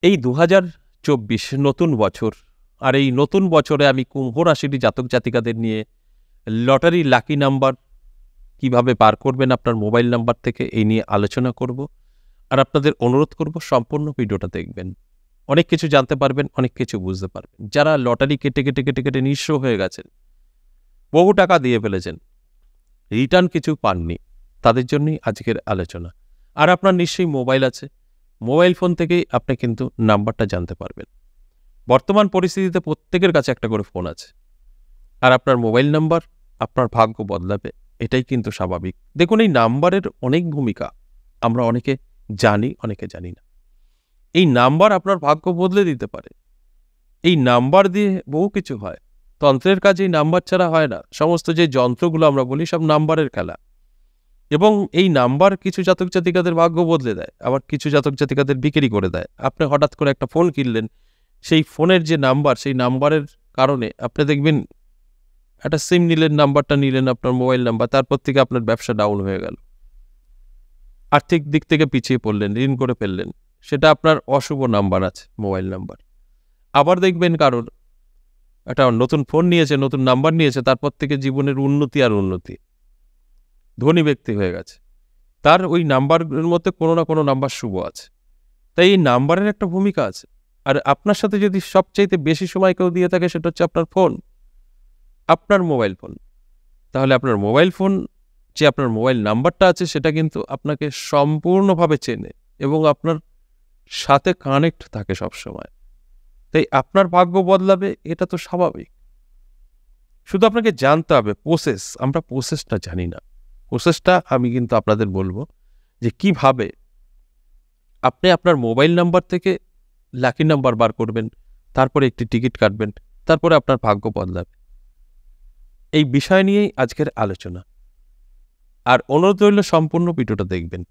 এই ২০২৪ নতুন বছর। আর এই নতুন বছরে আমি কুম্ভ রাশির জাতক জাতিকাদের নিয়ে লটারি লাকি নাম্বার কিভাবে বার করবেন আপনার মোবাইল নাম্বার থেকে, এই নিয়ে আলোচনা করব। আর আপনাদের অনুরোধ করব সম্পূর্ণ ভিডিওটা দেখবেন। অনেক কিছু জানতে পারবেন, অনেক কিছু বুঝতে পারবেন। যারা লটারি কেটে কেটে কেটে কেটে নিঃস্ব হয়ে গেছেন, বহু টাকা দিয়ে ফেলেছেন, রিটার্ন কিছু পাননি, তাদের জন্যই আজকের আলোচনা। আর আপনার নিশ্চয়ই মোবাইল আছে, মোবাইল ফোন থেকেই আপনি কিন্তু নাম্বারটা জানতে পারবেন। বর্তমান পরিস্থিতিতে প্রত্যেকের কাছে একটা করে ফোন আছে, আর আপনার মোবাইল নাম্বার আপনার ভাগ্য বদলাবে, এটাই কিন্তু স্বাভাবিক। দেখুন, এই নাম্বারের অনেক ভূমিকা, আমরা অনেকে জানি, অনেকে জানি না। এই নাম্বার আপনার ভাগ্য বদলে দিতে পারে। এই নাম্বার দিয়ে বহু কিছু হয়। তন্ত্রের কাজ এই নাম্বার ছাড়া হয় না। সমস্ত যে যন্ত্রগুলো আমরা বলি, সব নাম্বারের খেলা। এবং এই নাম্বার কিছু জাতক জাতিকাদের ভাগ্য বদলে দেয়, আবার কিছু জাতক জাতিকাদের বিক্রি করে দেয়। আপনি হঠাৎ করে একটা ফোন কিনলেন, সেই ফোনের যে নাম্বার, সেই নাম্বারের কারণে আপনি দেখবেন একটা সিম নিলেন, নাম্বারটা নিলেন আপনার মোবাইল নাম্বার, তারপর থেকে আপনার ব্যবসা ডাউন হয়ে গেল, আর্থিক দিক থেকে পিছিয়ে পড়লেন, ঋণ করে ফেললেন। সেটা আপনার অশুভ নাম্বার আছে, মোবাইল নাম্বার। আবার দেখবেন কারোর একটা নতুন ফোন নিয়েছে, নতুন নাম্বার নিয়েছে, তারপর থেকে জীবনের উন্নতি আর উন্নতি, ধনী ব্যক্তি হয়ে গেছে। তার ওই নাম্বারের মধ্যে কোনো না কোনো নাম্বার শুভ আছে। তাই এই নাম্বারের একটা ভূমিকা আছে। আর আপনার সাথে যদি সবচাইতে বেশি সময় কেউ দিয়ে থাকে, সেটা হচ্ছে আপনার ফোন, আপনার মোবাইল ফোন। তাহলে আপনার মোবাইল ফোন, যে আপনার মোবাইল নাম্বারটা আছে, সেটা কিন্তু আপনাকে সম্পূর্ণভাবে চেনে এবং আপনার সাথে কানেক্ট থাকে সবসময়। তাই আপনার ভাগ্য বদলাবে, এটা তো স্বাভাবিক। শুধু আপনাকে জানতে হবে প্রসেস। আমরা প্রসেসটা জানি না। প্রসেসটা আমি কিন্তু আপনাদের বলবো যে কিভাবে আপনি আপনার মোবাইল নাম্বার থেকে লাকি নাম্বার বার করবেন, তারপরে একটি টিকিট কাটবেন, তারপরে আপনার ভাগ্য বদলাবে। এই বিষয় নিয়েই আজকের আলোচনা। আর অনুরোধ রইল সম্পূর্ণ ভিডিওটা দেখবেন।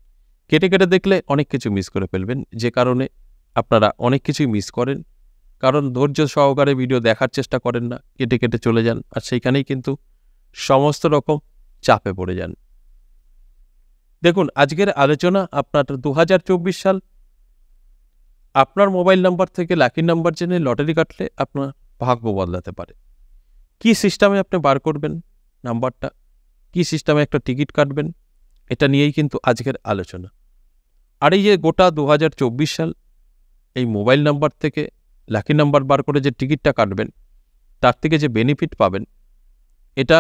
কেটে কেটে দেখলে অনেক কিছু মিস করে ফেলবেন, যে কারণে আপনারা অনেক কিছুই মিস করেন। কারণ ধৈর্য সহকারে ভিডিও দেখার চেষ্টা করেন না, কেটে কেটে চলে যান, আর সেইখানেই কিন্তু সমস্ত রকম চাপে পড়ে যান। দেখুন, আজকের আলোচনা আপনার ২০২৪ সাল, আপনার মোবাইল নাম্বার থেকে লাকি নাম্বার জেনে লটারি কাটলে আপনার ভাগ্য বদলাতে পারে। কি সিস্টেমে আপনি বার করবেন নাম্বারটা, কি সিস্টেমে একটা টিকিট কাটবেন, এটা নিয়েই কিন্তু আজকের আলোচনা। আর এই যে গোটা ২০২৪ সাল, এই মোবাইল নাম্বার থেকে লাকি নাম্বার বার করে যে টিকিটটা কাটবেন, তার থেকে যে বেনিফিট পাবেন, এটা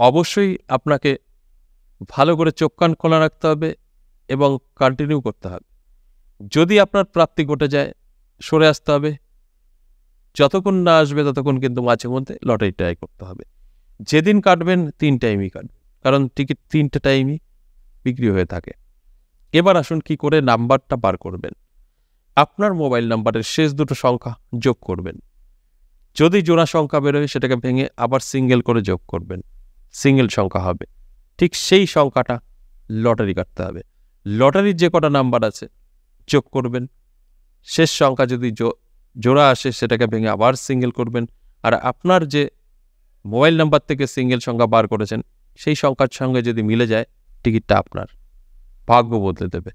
অবশ্যই আপনাকে ভালো করে চোখ কান খোলা রাখতে হবে এবং কন্টিনিউ করতে হবে। যদি আপনার প্রাপ্তি ঘটে যায়, সরে আসতে হবে। যতক্ষণ না আসবে ততক্ষণ কিন্তু মাঝে মধ্যে লটারি ট্রাই করতে হবে। যেদিন কাটবেন ৩ টাইমই কাটবেন, কারণ টিকিট ৩টে টাইমই বিক্রি হয়ে থাকে। এবার আসুন কি করে নাম্বারটা বার করবেন। আপনার মোবাইল নাম্বারের শেষ দুটো সংখ্যা যোগ করবেন। যদি জোড়া সংখ্যা বেরোয়, সেটাকে ভেঙে আবার সিঙ্গেল করে যোগ করবেন, সিঙ্গেল সংখ্যা হবে। ঠিক সেই সংখ্যাটা লটারি কাটতে হবে। লটারির যে কটা নাম্বার আছে যোগ করবেন, শেষ সংখ্যা যদি জোড়া আসে, সেটাকে ভেঙে আবার সিঙ্গেল করবেন। আর আপনার যে মোবাইল নাম্বার থেকে সিঙ্গেল সংখ্যা বার করেছেন, সেই সংখ্যার সঙ্গে যদি মিলে যায়, টিকিটটা আপনার, ভাগ্য বদলে দেবে।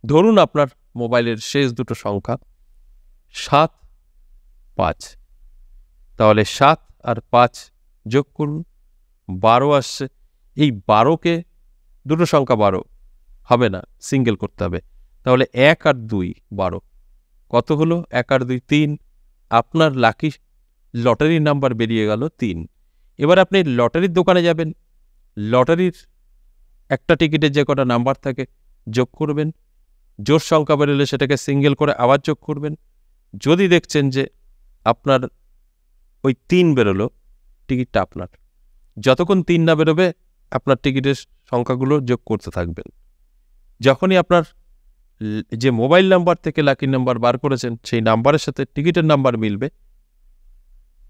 ধরুন আপনার মোবাইলের শেষ দুটো সংখ্যা ৭, ৫। তাহলে ৭ আর ৫ যোগ করুন, ১২ আসছে। এই ১২কে, দুটো সংখ্যা ১২ হবে না, সিঙ্গেল করতে হবে। তাহলে ১ আর ২, ১২। কত হলো? ১ আর ২, ৩। আপনার লাকি লটারির নাম্বার বেরিয়ে গেল ৩। এবার আপনি লটারির দোকানে যাবেন, লটারির একটা টিকিটের যে কটা নাম্বার থাকে যোগ করবেন। জোড় সংখ্যা বেরোলে সেটাকে সিঙ্গেল করে আবার যোগ করবেন। যদি দেখছেন যে আপনার ওই ৩ বেরোলো, টিকিটটা আপনার। যতক্ষণ ৩ না বেরোবে, আপনার টিকিটের সংখ্যাগুলো যোগ করতে থাকবেন। যখনই আপনার যে মোবাইল নাম্বার থেকে লাকি নাম্বার বার করেছেন, সেই নাম্বারের সাথে টিকিটের নাম্বার মিলবে,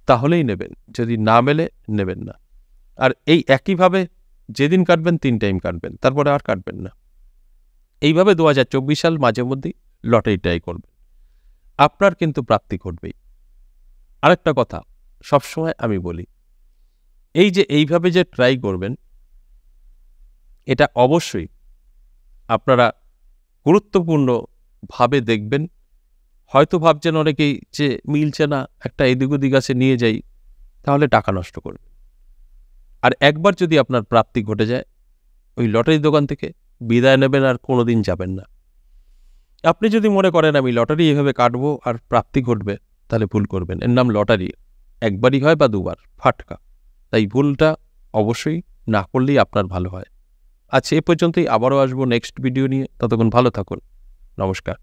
তাহলেই নেবেন। যদি না মেলে, নেবেন না। আর এই একইভাবে যেদিন কাটবেন ৩ টাইম কাটবেন, তারপরে আর কাটবেন না। এইভাবে ২০২৪ সাল মাঝে মধ্যেই লটারি ট্রাই করবেন, আপনার কিন্তু প্রাপ্তি ঘটবেই। আরেকটা কথা সবসময় আমি বলি, এই যে এইভাবে যে ট্রাই করবেন, এটা অবশ্যই আপনারা গুরুত্বপূর্ণভাবে দেখবেন হয়তো ভাবছেন অনেকেই যে মিলছে না, একটা এদিক ওদিক আছে নিয়ে যাই, তাহলে টাকা নষ্ট করবে। আর একবার যদি আপনার প্রাপ্তি ঘটে যায় ওই লটারি দোকান থেকে, বিদায় নেবেন আর কোনোদিন যাবেন না। আপনি যদি মনে করেন আমি লটারি এভাবে কাটবো আর প্রাপ্তি ঘটবে, তাহলে ভুল করবেন। এর নাম লটারি, একবারই হয় বা দুবার, ফাটকা। তাই ভুলটা অবশ্যই না করলেই আপনার ভালো হয়। আচ্ছা, এ পর্যন্তই। আবারও আসবো নেক্সট ভিডিও নিয়ে। ততক্ষণ ভালো থাকুন। নমস্কার।